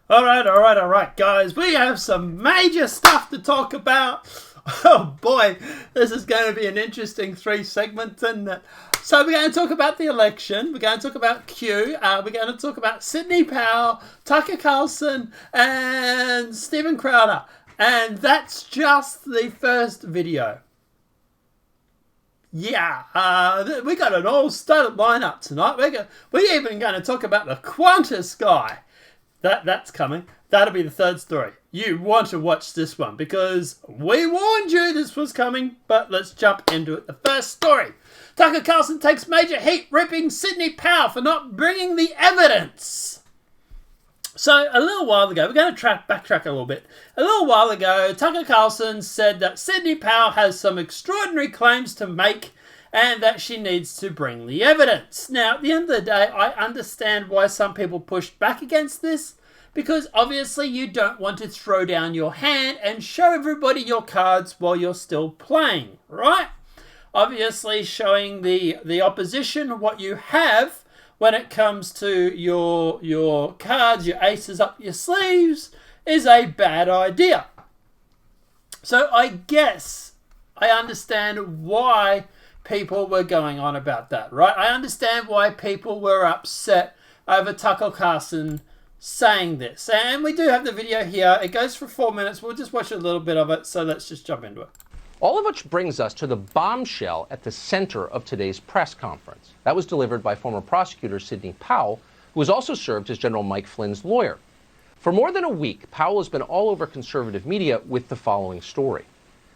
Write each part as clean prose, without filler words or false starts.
All right, guys. We have some major stuff to talk about. Oh boy, this is going to be an interesting three segments, isn't it? So we're going to talk about the election. We're going to talk about Q. We're going to talk about Sidney Powell, Tucker Carlson, and Stephen Crowder. And that's just the first video. Yeah, we got an all-started lineup tonight. We're even going to talk about the Qantas guy. That's coming. That'll be the third story. You want to watch this one because we warned you this was coming, but let's jump into it. The first story. Tucker Carlson takes major heat ripping Sidney Powell for not bringing the evidence. So a little while ago, we're going to backtrack a little bit. A little while ago, Tucker Carlson said that Sidney Powell has some extraordinary claims to make and that she needs to bring the evidence. Now, at the end of the day, I understand why some people pushed back against this, because obviously you don't want to throw down your hand and show everybody your cards while you're still playing, right? Obviously showing the opposition what you have when it comes to your cards, your aces up your sleeves, is a bad idea. So I guess I understand why people were going on about that, right? I understand why people were upset over Tucker Carlson saying this. And we do have the video here. It goes for 4 minutes. We'll just watch a little bit of it. So let's just jump into it. All of which brings us to the bombshell at the center of today's press conference. That was delivered by former prosecutor Sidney Powell, who has also served as General Mike Flynn's lawyer. For more than a week, Powell has been all over conservative media with the following story.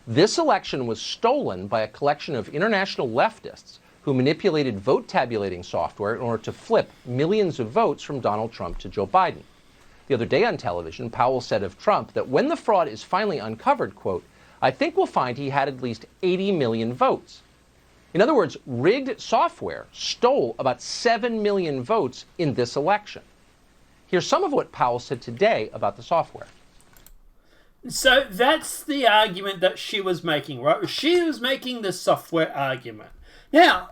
This election was stolen by a collection of international leftists who manipulated vote tabulating software in order to flip millions of votes from Donald Trump to Joe Biden. The other day on television, Powell said of Trump that when the fraud is finally uncovered, quote, "I think we'll find he had at least 80 million votes." In other words, rigged software stole about 7 million votes in this election. Here's some of what Powell said today about the software. So that's the argument that she was making, right? She was making the software argument. Now,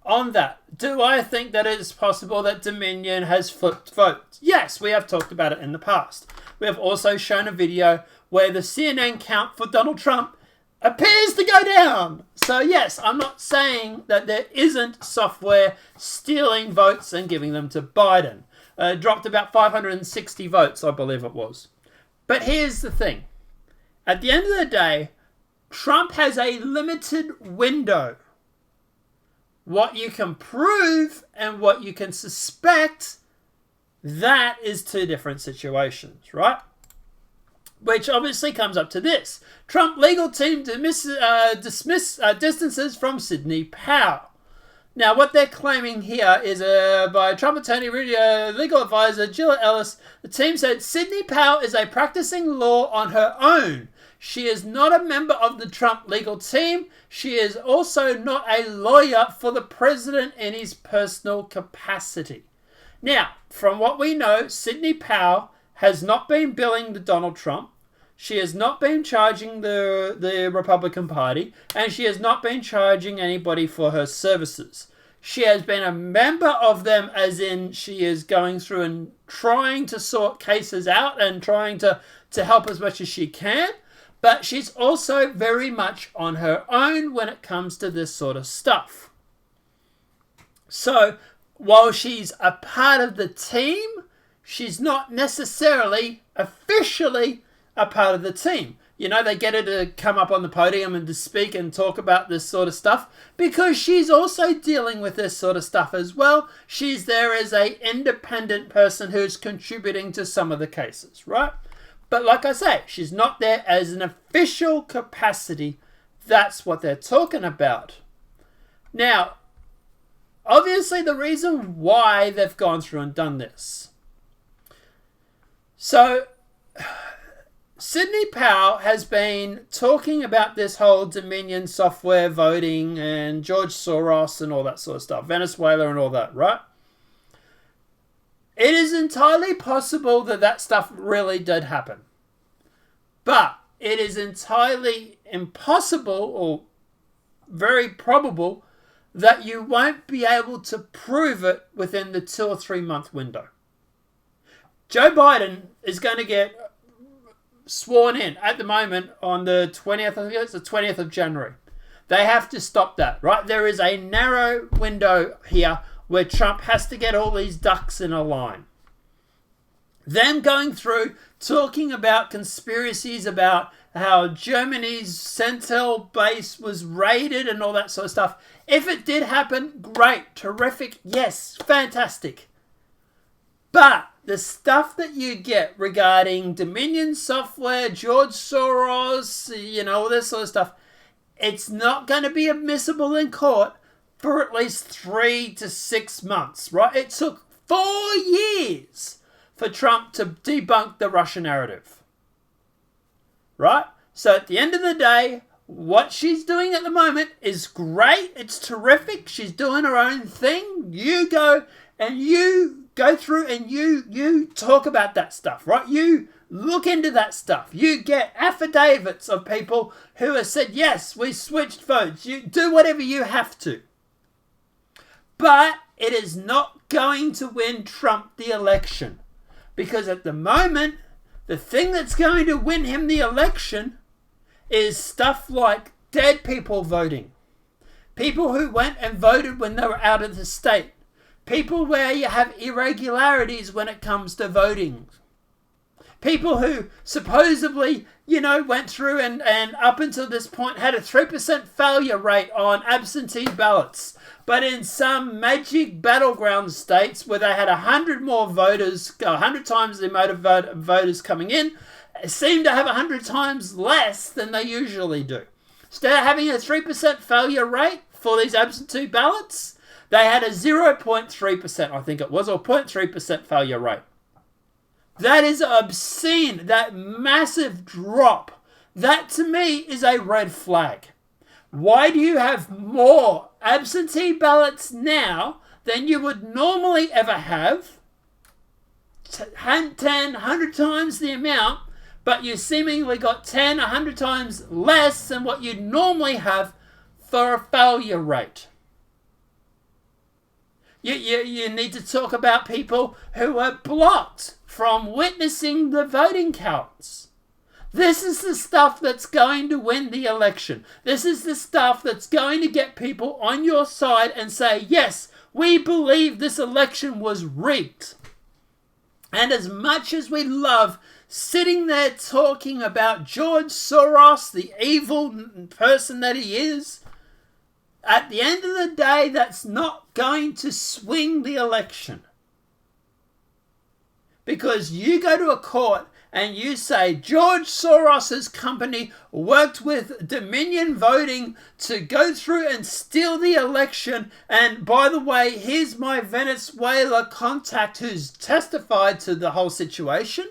on that, do I think that it is possible that Dominion has flipped votes? Yes, we have talked about it in the past. We have also shown a video where the CNN count for Donald Trump appears to go down. So yes, I'm not saying that there isn't software stealing votes and giving them to Biden. Dropped about 560 votes, I believe it was. But here's the thing. At the end of the day, Trump has a limited window. What you can prove and what you can suspect, that is two different situations, right? Which obviously comes up to this. Trump legal team distances from Sidney Powell. Now, what they're claiming here is by Trump attorney, legal advisor Jill Ellis, the team said Sidney Powell is a practicing law on her own. She is not a member of the Trump legal team. She is also not a lawyer for the president in his personal capacity. Now, from what we know, Sidney Powell has not been billing the Donald Trump. She has not been charging the Republican Party, and she has not been charging anybody for her services. She has been a member of them, as in she is going through and trying to sort cases out and trying to help as much as she can. But she's also very much on her own when it comes to this sort of stuff. So, while she's a part of the team, she's not necessarily officially a part of the team. You know, they get her to come up on the podium and to speak and talk about this sort of stuff because she's also dealing with this sort of stuff as well. She's there as an independent person who's contributing to some of the cases, right? But like I say, she's not there as an official capacity. That's what they're talking about. Now, obviously the reason why they've gone through and done this. So, Sidney Powell has been talking about this whole Dominion software voting and George Soros and all that sort of stuff, Venezuela and all that, right? It is entirely possible that that stuff really did happen. But it is entirely impossible or very probable that you won't be able to prove it within the 2 or 3 month window. Joe Biden is going to get sworn in at the moment on the 20th, I think it's the 20th of January. They have to stop that, right? There is a narrow window here where Trump has to get all these ducks in a line. Them going through, talking about conspiracies about how Germany's Centel base was raided and all that sort of stuff. If it did happen, great, terrific, yes, fantastic. But the stuff that you get regarding Dominion Software, George Soros, all this sort of stuff, it's not going to be admissible in court for at least 3 to 6 months, right? It took 4 years for Trump to debunk the Russia narrative, right? So at the end of the day, what she's doing at the moment is great. It's terrific. She's doing her own thing. You go through and you talk about that stuff, right? You look into that stuff. You get affidavits of people who have said, yes, we switched votes. You do whatever you have to. But it is not going to win Trump the election. Because at the moment, the thing that's going to win him the election is stuff like dead people voting. People who went and voted when they were out of the state. People where you have irregularities when it comes to voting. People who supposedly, went through and up until this point had a 3% failure rate on absentee ballots. But in some magic battleground states where they had 100 more voters, 100 times the amount of voters coming in, seem to have 100 times less than they usually do. Instead of having a 3% failure rate for these absentee ballots, they had a 0.3%, I think it was, or 0.3% failure rate. That is obscene. That massive drop. That to me is a red flag. Why do you have more absentee ballots now than you would normally ever have? 10, 100 times the amount, but you seemingly got 10, 100 times less than what you'd normally have for a failure rate. You need to talk about people who were blocked from witnessing the voting counts. This is the stuff that's going to win the election. This is the stuff that's going to get people on your side and say, yes, we believe this election was rigged. And as much as we love sitting there talking about George Soros, the evil person that he is, at the end of the day, that's not going to swing the election. Because you go to a court and you say George Soros's company worked with Dominion Voting to go through and steal the election. And by the way, here's my Venezuela contact who's testified to the whole situation.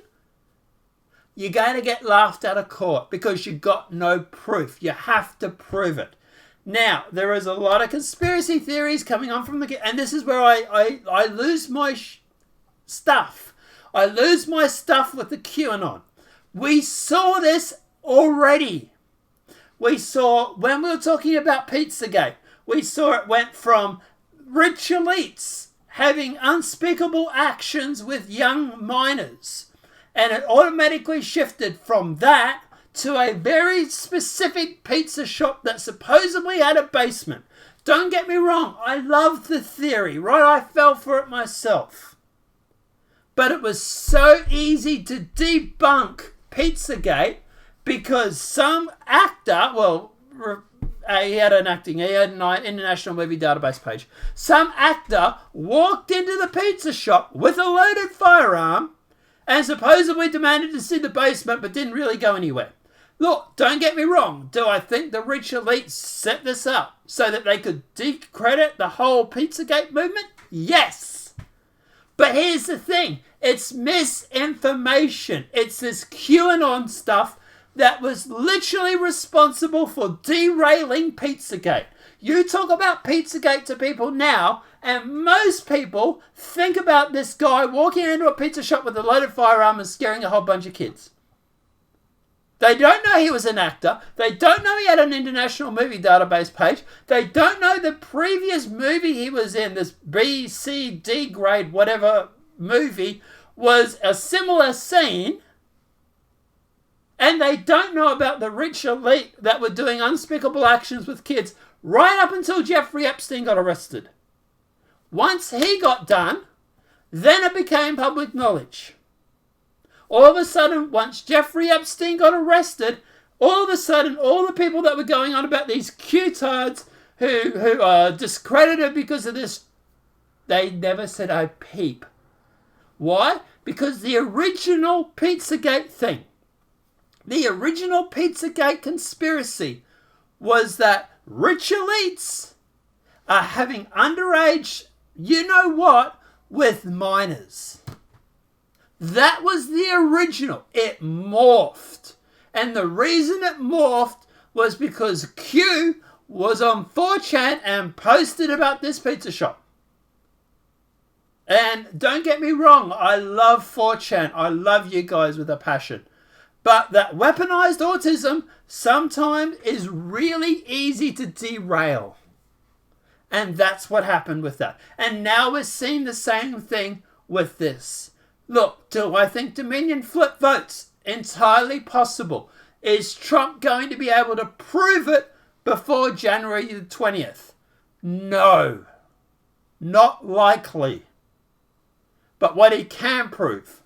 You're going to get laughed out of court because you've got no proof. You have to prove it. Now, there is a lot of conspiracy theories coming on from and this is where I lose my stuff. I lose my stuff with the QAnon. We saw this already. We saw, when we were talking about Pizzagate, we saw it went from rich elites having unspeakable actions with young minors. And it automatically shifted from that to a very specific pizza shop that supposedly had a basement. Don't get me wrong, I love the theory, right? I fell for it myself. But it was so easy to debunk Pizzagate because some actor, he had an International Movie Database page. Some actor walked into the pizza shop with a loaded firearm and supposedly demanded to see the basement but didn't really go anywhere. Look, don't get me wrong. Do I think the rich elites set this up so that they could discredit the whole Pizzagate movement? Yes. But here's the thing. It's misinformation. It's this QAnon stuff that was literally responsible for derailing Pizzagate. You talk about Pizzagate to people now, and most people think about this guy walking into a pizza shop with a loaded firearm and scaring a whole bunch of kids. They don't know he was an actor. They don't know he had an International Movie Database page. They don't know the previous movie he was in, this B, C, D grade, whatever movie, was a similar scene, and they don't know about the rich elite that were doing unspeakable actions with kids right up until Jeffrey Epstein got arrested. Once he got done, then it became public knowledge. All of a sudden, once Jeffrey Epstein got arrested, all of a sudden, all the people that were going on about these Q-tards who are discredited because of this, they never said a peep. Why? Because the original Pizzagate thing, the original Pizzagate conspiracy was that rich elites are having underage, you know what, with minors. That was the original. It morphed. And the reason it morphed was because Q was on 4chan and posted about this pizza shop. And don't get me wrong, I love 4chan. I love you guys with a passion. But that weaponized autism sometimes is really easy to derail. And that's what happened with that. And now we're seeing the same thing with this. Look, do I think Dominion flip votes? Entirely possible. Is Trump going to be able to prove it before January the 20th? No. Not likely. But what he can prove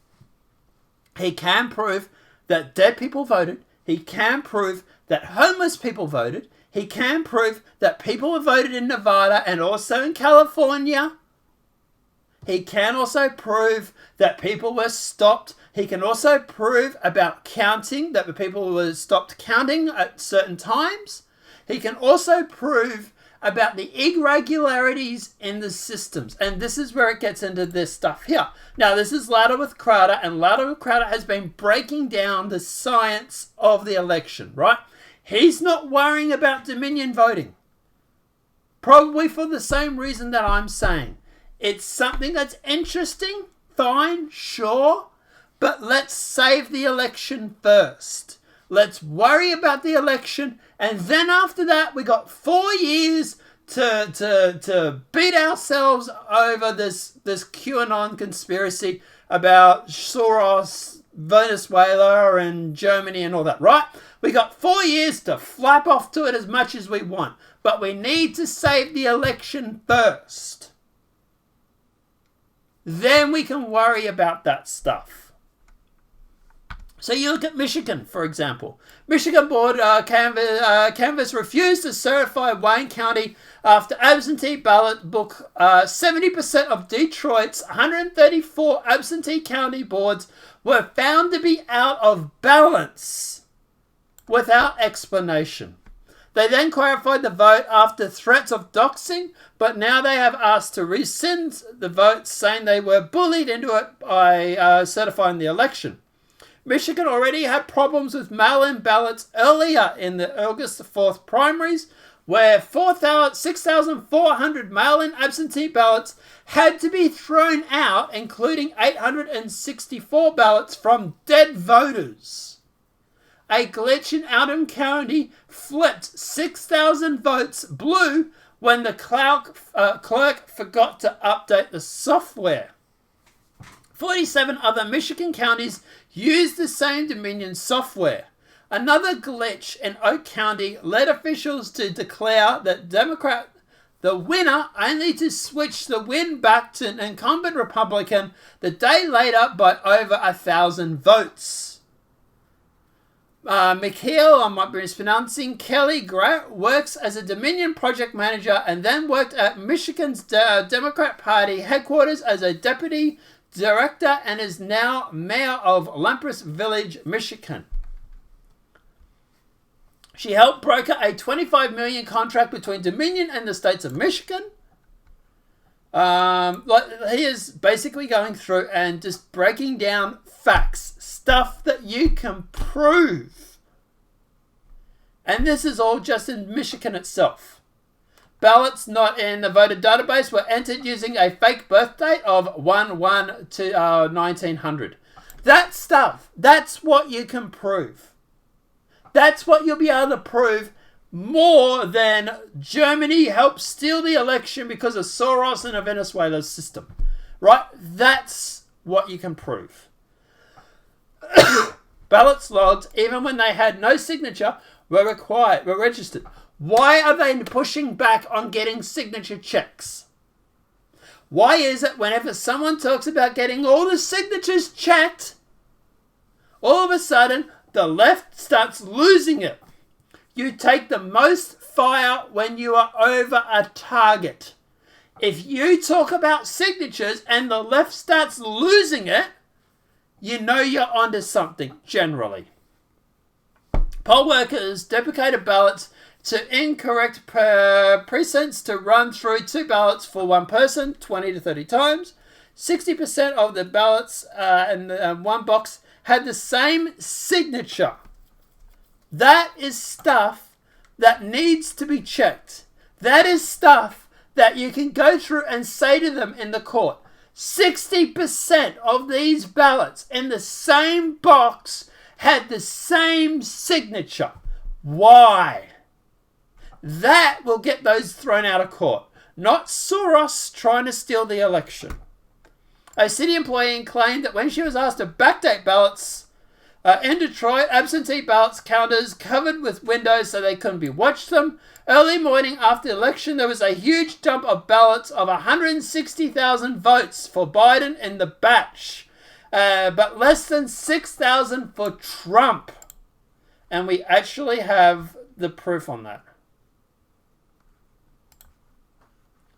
that dead people voted. He can prove that homeless people voted. He can prove that people have voted in Nevada and also in California. He can also prove that people were stopped. He can also prove about counting, that the people were stopped counting at certain times. He can also prove about the irregularities in the systems. And this is where it gets into this stuff here. Now, this is Louder with Crowder, and Louder with Crowder has been breaking down the science of the election, right? He's not worrying about Dominion voting. Probably for the same reason that I'm saying. It's something that's interesting, fine, sure, but let's save the election first. Let's worry about the election, and then after that, we got 4 years to beat ourselves over this QAnon conspiracy about Soros, Venezuela, and Germany and all that, right? We got 4 years to flap off to it as much as we want, but we need to save the election first. Then we can worry about that stuff. So you look at Michigan, for example. Michigan board canvass refused to certify Wayne County after absentee ballot book. 70% of Detroit's 134 absentee county boards were found to be out of balance without explanation. They then clarified the vote after threats of doxing, but now they have asked to rescind the vote, saying they were bullied into it by certifying the election. Michigan already had problems with mail-in ballots earlier in the August 4th primaries, where 6,400 mail-in absentee ballots had to be thrown out, including 864 ballots from dead voters. A glitch in Oldham County flipped 6,000 votes blue when the clerk forgot to update the software. 47 other Michigan counties used the same Dominion software. Another glitch in Oak County led officials to declare that Democrat the winner, only to switch the win back to an incumbent Republican the day later by over 1,000 votes. Mikhail, I might be mispronouncing, Kelly Grant works as a Dominion project manager and then worked at Michigan's Democrat Party headquarters as a deputy director and is now mayor of Lampress Village, Michigan. She helped broker a $25 million contract between Dominion and the states of Michigan. He is basically going through and just breaking down facts, stuff that you can prove. And this is all just in Michigan itself. Ballots not in the voter database were entered using a fake birth date of 1/1/1900. That stuff, that's what you can prove. That's what you'll be able to prove more than Germany helped steal the election because of Soros and a Venezuela system. Right? That's what you can prove. Ballots logged, even when they had no signature, were registered. Why are they pushing back on getting signature checks? Why is it whenever someone talks about getting all the signatures checked, all of a sudden the left starts losing it? You take the most fire when you are over a target. If you talk about signatures and the left starts losing it, you know you're onto something, generally. Poll workers duplicated ballots to incorrect precincts to run through 2 ballots for one person 20 to 30 times. 60% of the ballots in one box had the same signature. That is stuff that needs to be checked. That is stuff that you can go through and say to them in the court. 60% of these ballots in the same box had the same signature. Why? That will get those thrown out of court. Not Soros trying to steal the election. A city employee claimed that when she was asked to backdate ballots in Detroit, absentee ballots counters covered with windows so they couldn't be watched them. Early morning after the election, there was a huge dump of ballots of 160,000 votes for Biden in the batch, but less than 6,000 for Trump. And we actually have the proof on that.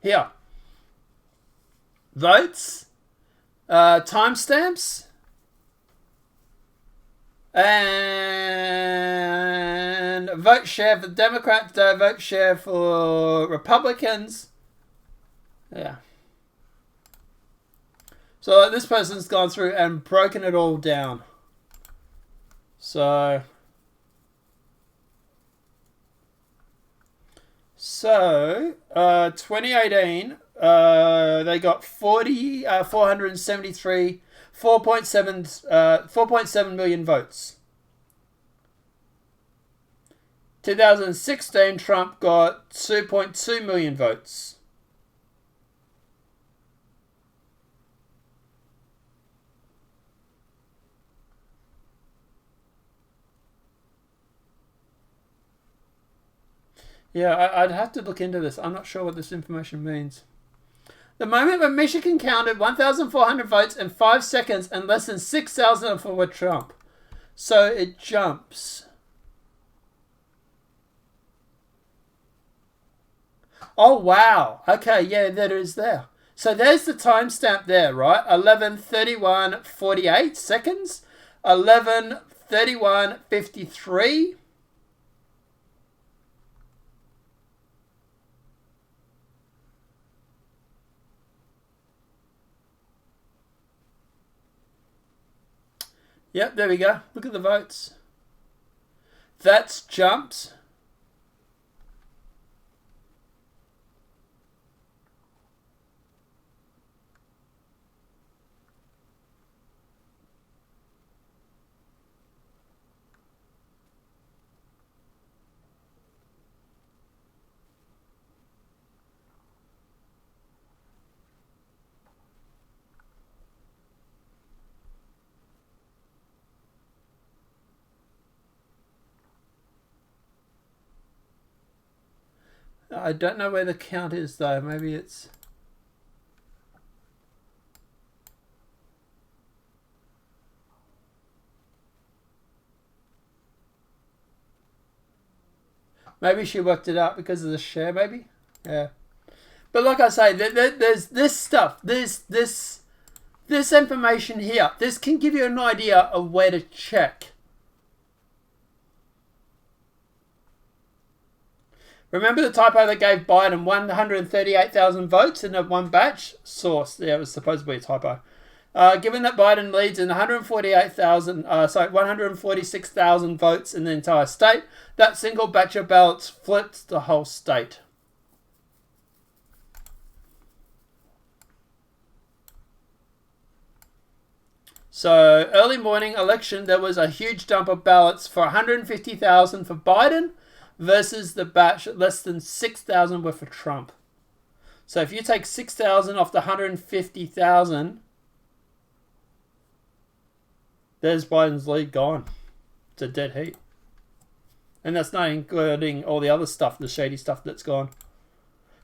Here. Votes, timestamps, and vote share for Democrats, vote share for Republicans. Yeah. So this person's gone through and broken it all down. So 2018, they got 473, 4.7 million votes. 2016, Trump got 2.2 million votes. Yeah, I'd have to look into this. I'm not sure what this information means. The moment when Michigan counted 1,400 votes in 5 seconds and less than 6,000 for Trump. So it jumps. Oh, wow. Okay, yeah, that is there. So there's the timestamp there, right? 11:31:48 seconds. 11:31:53. Yep, there we go. Look at the votes. That's jumped. I don't know where the count is though. Maybe it's... Maybe she worked it out because of the share, maybe? Yeah. But like I say, there's this stuff. This information here. This can give you an idea of where to check. Remember the typo that gave Biden 138,000 votes in that one batch? Source. Yeah, it was supposed to be a typo. Given that Biden leads in 146,000 votes in the entire state, that single batch of ballots flipped the whole state. So, early morning election, there was a huge dump of ballots for 150,000 for Biden versus the batch less than 6,000 were for Trump. So if you take 6,000 off the 150,000, there's Biden's lead gone. It's a dead heat. And that's not including all the other stuff, the shady stuff that's gone.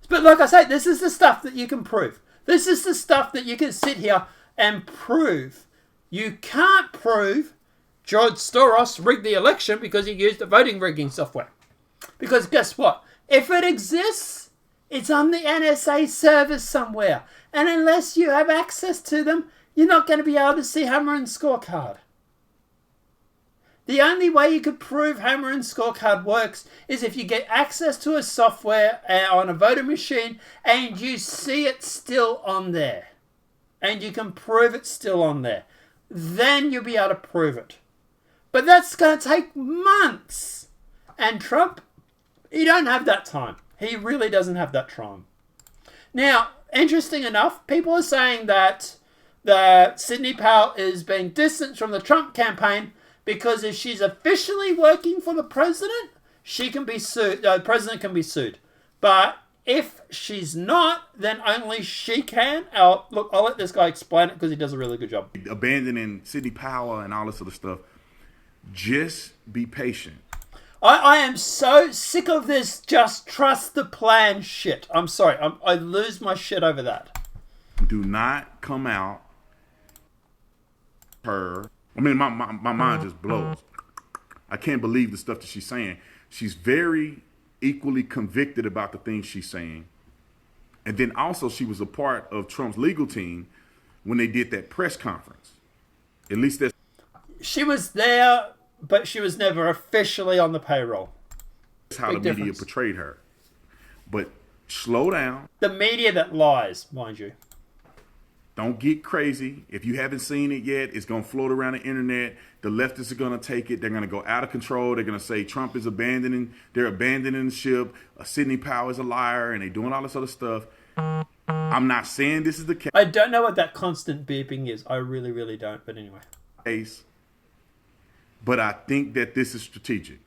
But like I say, this is the stuff that you can prove. This is the stuff that you can sit here and prove. You can't prove George Soros rigged the election because he used a voting rigging software. Because guess what? If it exists, it's on the NSA servers somewhere. And unless you have access to them, you're not going to be able to see Hammer's scorecard. The only way you could prove Hammer's scorecard works is if you get access to a software on a voting machine and you see it still on there. And you can prove it's still on there. Then you'll be able to prove it. But that's going to take months. And Trump, he don't have that time. He really doesn't have that time. Now, interesting enough, people are saying that Sidney Powell is being distanced from the Trump campaign because if she's officially working for the president, she can be sued. The president can be sued. But if she's not, then only she can. I'll let this guy explain it because he does a really good job. Abandoning Sidney Powell and all this other stuff. Just be patient. I am so sick of this just trust the plan shit. I'm sorry. I lose my shit over that. Do not come out her. I mean, my mind just blows. I can't believe the stuff that she's saying. She's very equally convicted about the things she's saying. And then also she was a part of Trump's legal team when they did that press conference. At least that's... She was there, but she was never officially on the payroll. That's how the media portrayed her. But slow down. The media that lies, mind you. Don't get crazy. If you haven't seen it yet, it's going to float around the internet. The leftists are going to take it. They're going to go out of control. They're going to say Trump is abandoning the ship. Sidney Powell is a liar, and they're doing all this other stuff. I'm not saying this is the case. I don't know what that constant beeping is. I really, really don't. But anyway. But I think that this is strategic.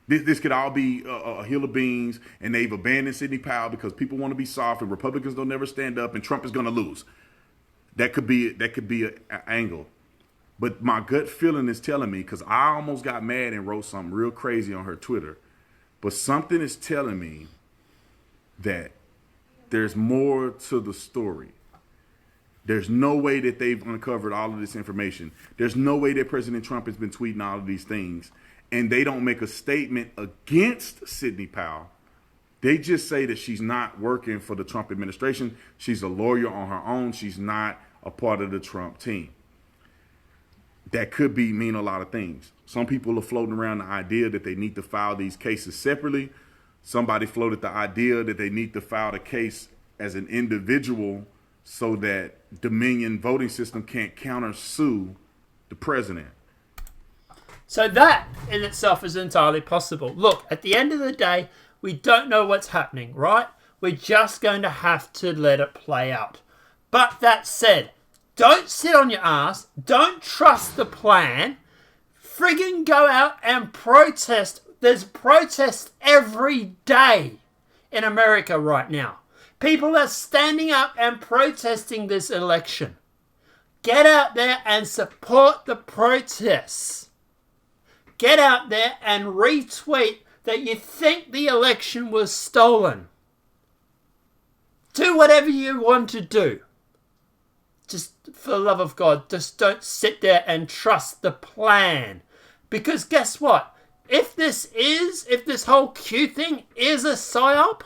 This could all be a hill of beans, and they've abandoned Sidney Powell because people want to be soft, and Republicans don't never stand up, and Trump is going to lose. That could be an angle. But my gut feeling is telling me, because I almost got mad and wrote something real crazy on her Twitter, but something is telling me that there's more to the story. There's no way that they've uncovered all of this information. There's no way that President Trump has been tweeting all of these things. And they don't make a statement against Sidney Powell. They just say that she's not working for the Trump administration. She's a lawyer on her own. She's not a part of the Trump team. That could mean a lot of things. Some people are floating around the idea that they need to file these cases separately. Somebody floated the idea that they need to file the case as an individual so that Dominion voting system can't counter-sue the president. So that in itself is entirely possible. Look, at the end of the day, we don't know what's happening, right? We're just going to have to let it play out. But that said, don't sit on your ass. Don't trust the plan. Friggin' go out and protest. There's protests every day in America right now. People are standing up and protesting this election. Get out there and support the protests. Get out there and retweet that you think the election was stolen. Do whatever you want to do. Just for the love of God, just don't sit there and trust the plan. Because guess what? If this whole Q thing is a psyop,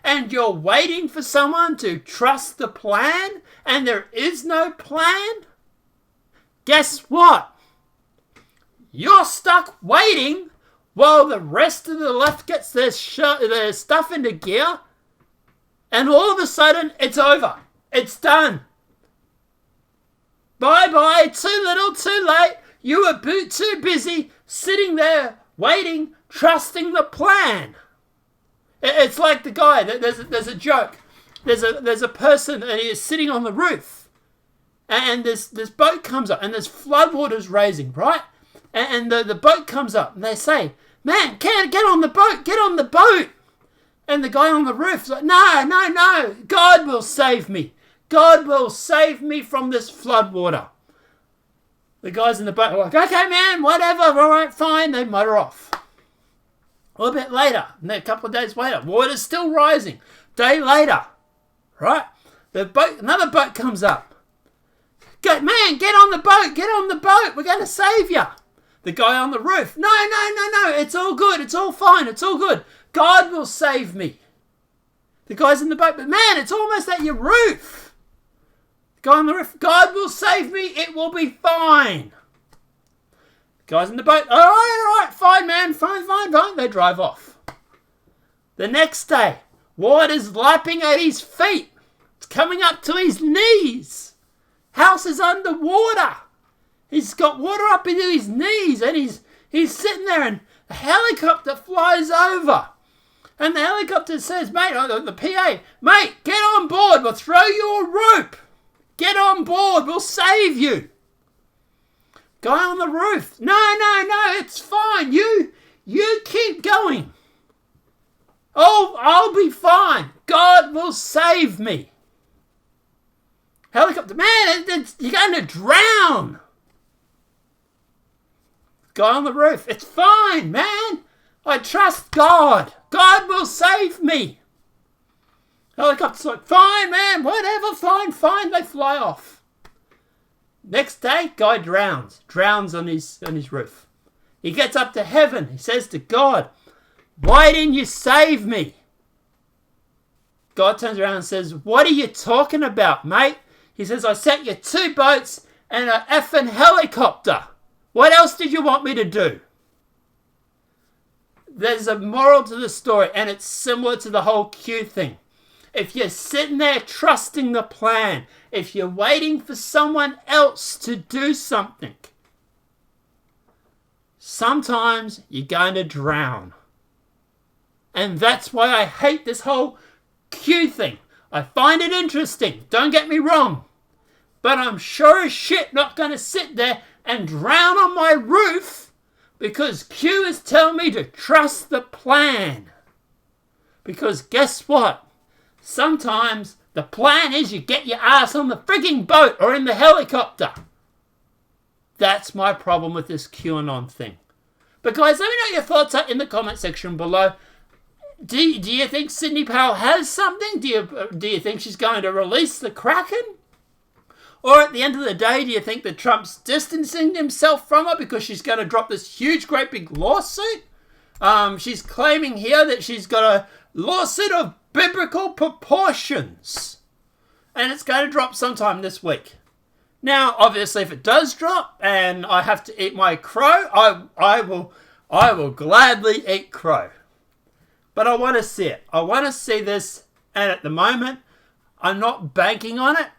and you're waiting for someone to trust the plan, and there is no plan, guess what? You're stuck waiting while the rest of the left gets their stuff into gear, and all of a sudden, it's over. It's done. Bye-bye. Too little, too late. You were too busy sitting there, waiting, trusting the plan. It's like the guy. There's a joke. There's a person, and he is sitting on the roof, and this boat comes up, and there's floodwaters raising, right? And the boat comes up, and they say, "Man, get on the boat, get on the boat." And the guy on the roof's like, No, God will save me. God will save me from this floodwater. The guys in the boat are like, okay, man, whatever, all right, fine. They motor off. A little bit later, and then a couple of days later, water's still rising. Day later, right? Another boat comes up. Man, get on the boat, get on the boat. We're going to save you. The guy on the roof, no, it's all good, it's all fine, it's all good. God will save me. The guy's in the boat, but man, it's almost at your roof. The guy on the roof, God will save me, it will be fine. The guy's in the boat, all right, fine, man, fine. They drive off. The next day, water's lapping at his feet. It's coming up to his knees. House is underwater. He's got water up into his knees, and he's sitting there, and a helicopter flies over. And the helicopter says, mate, the PA, mate, get on board. We'll throw you a rope. Get on board. We'll save you. Guy on the roof, no, it's fine. You keep going. Oh, I'll be fine. God will save me. Helicopter, man, you're going to drown. Guy on the roof, it's fine, man. I trust God. God will save me. Helicopter's like, fine, man, whatever, fine. They fly off. Next day, guy drowns on his roof. He gets up to heaven. He says to God, why didn't you save me? God turns around and says, what are you talking about, mate? He says, I sent you 2 boats and an effing helicopter. What else did you want me to do? There's a moral to the story, and it's similar to the whole Q thing. If you're sitting there trusting the plan, if you're waiting for someone else to do something, sometimes you're going to drown. And that's why I hate this whole Q thing. I find it interesting, don't get me wrong. But I'm sure as shit not going to sit there and drown on my roof because Q is telling me to trust the plan. Because guess what? Sometimes the plan is you get your ass on the frigging boat or in the helicopter. That's my problem with this QAnon thing. But guys, let me know what your thoughts are in the comment section below. Do you think Sidney Powell has something? Do you think she's going to release the Kraken? Or at the end of the day, do you think that Trump's distancing himself from her because she's going to drop this huge, great big lawsuit? She's claiming here that she's got a lawsuit of biblical proportions. And it's going to drop sometime this week. Now, obviously, if it does drop and I have to eat my crow, I will gladly eat crow. But I want to see it. I want to see this. And at the moment, I'm not banking on it.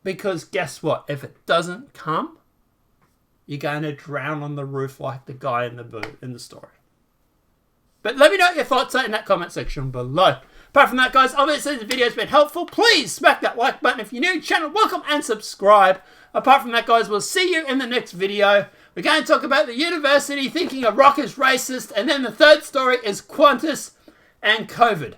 Because guess what? If it doesn't come, you're going to drown on the roof like the guy in the story. But let me know what your thoughts are in that comment section below. Apart from that, guys, obviously the video's been helpful. Please smack that like button if you're new to the channel. Welcome and subscribe. Apart from that, guys, we'll see you in the next video. We're going to talk about the university thinking a rock is racist. And then the third story is Qantas and COVID.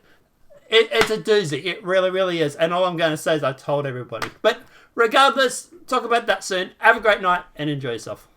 It's a doozy. It really, really is. And all I'm going to say is I told everybody. But regardless, talk about that soon. Have a great night and enjoy yourself.